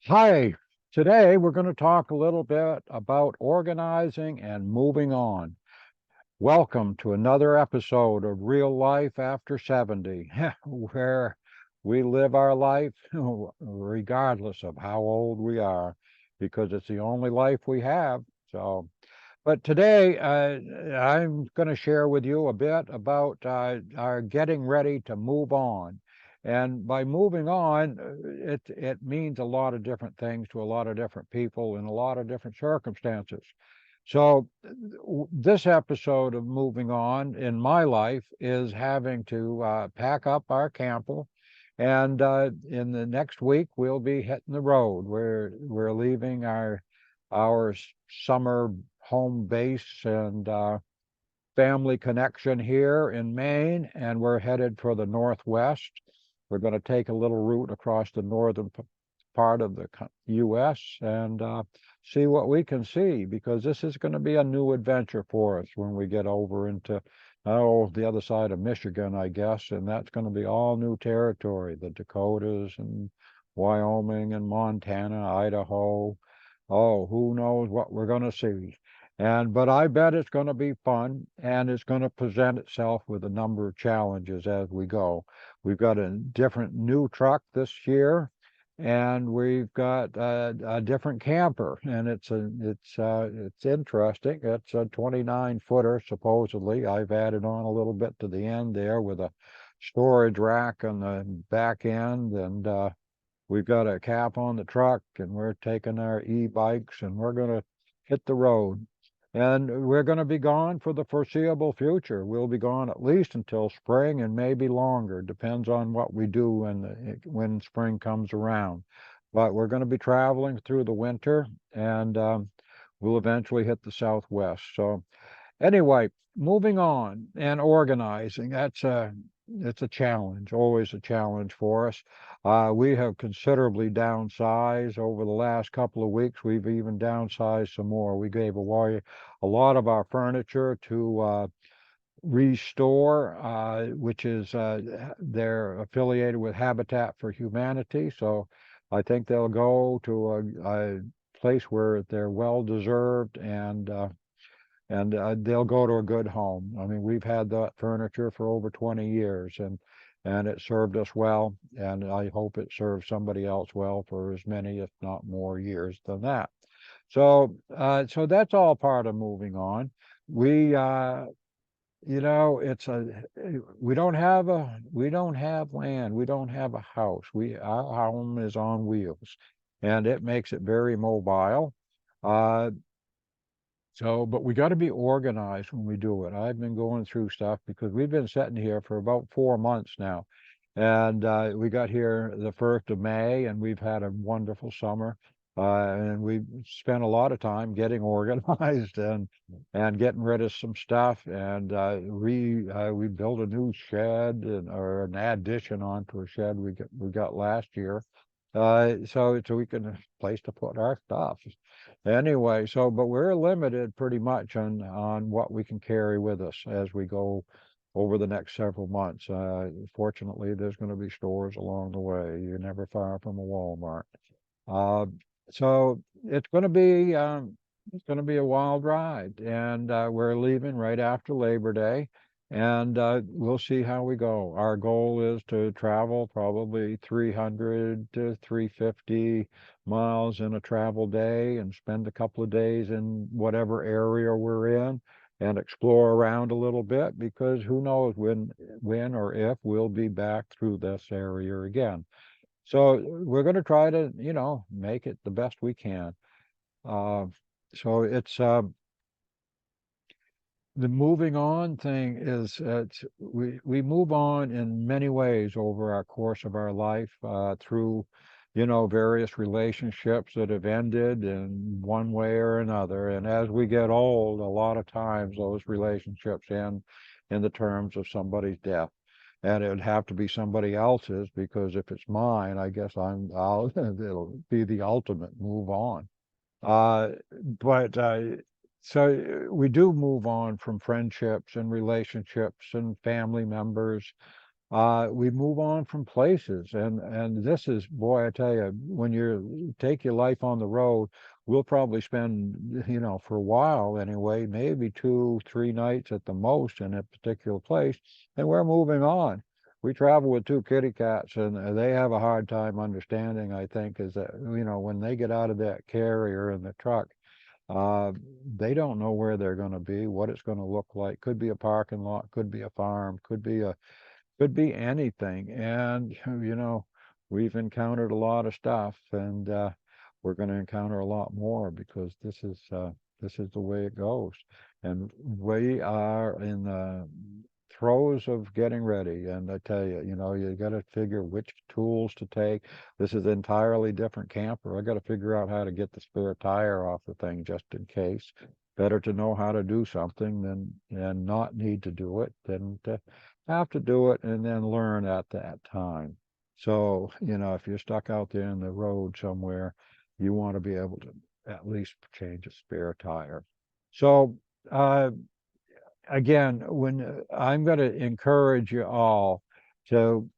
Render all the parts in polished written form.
Hi, today we're going to talk a little bit about organizing and moving on. Welcome to another episode of Real Life After 70, where we live our life regardless of how old we are, because it's the only life we have. But today I'm going to share with you a bit about our getting ready to move on. And by moving on, it means a lot of different things to a lot of different people in a lot of different circumstances. So this episode of moving on in my life is having to pack up our camper, and in the next week we'll be hitting the road. We're leaving our summer home base and family connection here in Maine, and we're headed for the Northwest. We're going to take a little route across the northern part of the U.S. and see what we can see, because this is going to be a new adventure for us when we get over into, the other side of Michigan, I guess, and that's going to be all new territory, the Dakotas and Wyoming and Montana, Idaho. Oh, who knows what we're going to see. But I bet it's going to be fun, and it's going to present itself with a number of challenges as we go. We've got a different new truck this year, and we've got a different camper, and it's interesting. It's a 29 footer supposedly. I've added on a little bit to the end there with a storage rack on the back end, and we've got a cap on the truck, and we're taking our e-bikes, and we're going to hit the road. And we're going to be gone for the foreseeable future. We'll be gone at least until spring, and maybe longer. Depends on what we do when spring comes around. But we're going to be traveling through the winter, and we'll eventually hit the Southwest. So anyway, moving on and organizing, it's a challenge, always a challenge for us. We have considerably downsized over the last couple of weeks. We've even downsized some more. We gave away a lot of our furniture to Restore, which is they're affiliated with Habitat for Humanity. So I think they'll go to a place where they're well deserved, and they'll go to a good home. I mean, we've had that furniture for over 20 years, and it served us well, and I hope it serves somebody else well for as many, if not more, years than that. So that's all part of moving on. We, it's a we don't have land, we don't have a house. Our home is on wheels, and it makes it very mobile. Uh, but we got to be organized when we do it. I've been going through stuff because we've been sitting here for about 4 months now. And we got here the 1st of May, and we've had a wonderful summer. And we've spent a lot of time getting organized and getting rid of some stuff. And we built a new shed, or an addition onto a shed we got last year. So we can place to put our stuff. Anyway, but we're limited pretty much on what we can carry with us as we go over the next several months. Fortunately, there's going to be stores along the way. You're never far from a Walmart. Uh, so it's going to be a wild ride, and we're leaving right after Labor Day, and we'll see how we go. Our goal is to travel probably 300 to 350 miles in a travel day, and spend a couple of days in whatever area we're in, and explore around a little bit, because who knows when or if we'll be back through this area again. So we're going to try to, make it the best we can. Uh, so it's The moving on thing is, we move on in many ways over our course of our life, through, various relationships that have ended in one way or another. And as we get old, a lot of times those relationships end in the terms of somebody's death. And it would have to be somebody else's, because if it's mine, I guess it'll be the ultimate move on. Uh, but so we do move on from friendships and relationships and family members. we move on from places, and this is, boy, I tell you, when you take your life on the road, we'll probably spend, for a while anyway, maybe 2, 3 nights at the most in a particular place, and we're moving on. We travel with two kitty cats, and they have a hard time understanding, I think, is that, when they get out of that carrier in the truck, uh, they don't know where they're going to be, what it's going to look like. Could be a parking lot, could be a farm, could be anything. And, we've encountered a lot of stuff, and we're going to encounter a lot more, because this is the way it goes. And we are in the throes of getting ready. And I tell you, you got to figure which tools to take. This is an entirely different camper. I got to figure out how to get the spare tire off the thing just in case. Better to know how to do something than and not need to do it than to have to do it and then learn at that time. So, if you're stuck out there in the road somewhere, you want to be able to at least change a spare tire. So, uh, again, when I'm going to encourage you all to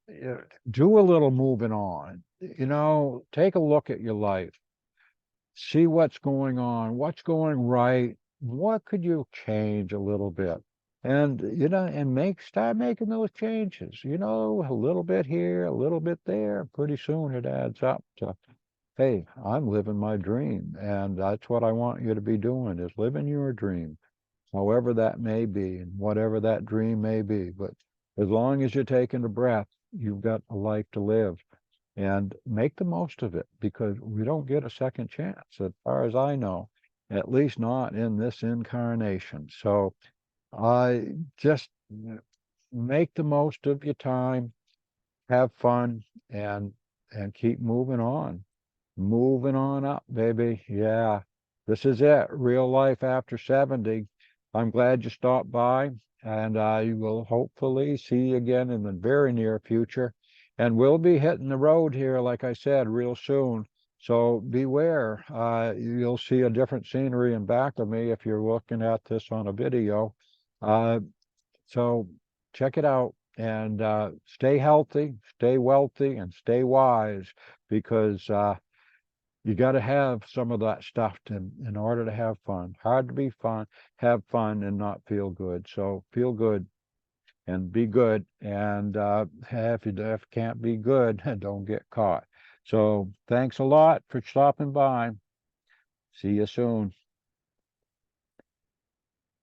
do a little moving on, take a look at your life, see what's going on, what's going right, what could you change a little bit? And, and start making those changes, a little bit here, a little bit there. Pretty soon it adds up to, hey, I'm living my dream. And that's what I want you to be doing, is living your dream, however that may be and whatever that dream may be. But as long as you're taking a breath, you've got a life to live, and make the most of it, because we don't get a second chance, as far as I know, at least not in this incarnation. So I just make the most of your time, have fun, and keep moving on up, baby. Yeah, this is it. Real life after 70. I'm glad you stopped by, and I will hopefully see you again in the very near future. And we'll be hitting the road here, like I said, real soon. So beware. You'll see a different scenery in back of me if you're looking at this on a video. Uh, so check it out, and stay healthy, stay wealthy, and stay wise, because you got to have some of that stuff in order to have fun. Hard to be fun, have fun, and not feel good. So feel good and be good. And if you can't be good, don't get caught. So thanks a lot for stopping by. See you soon.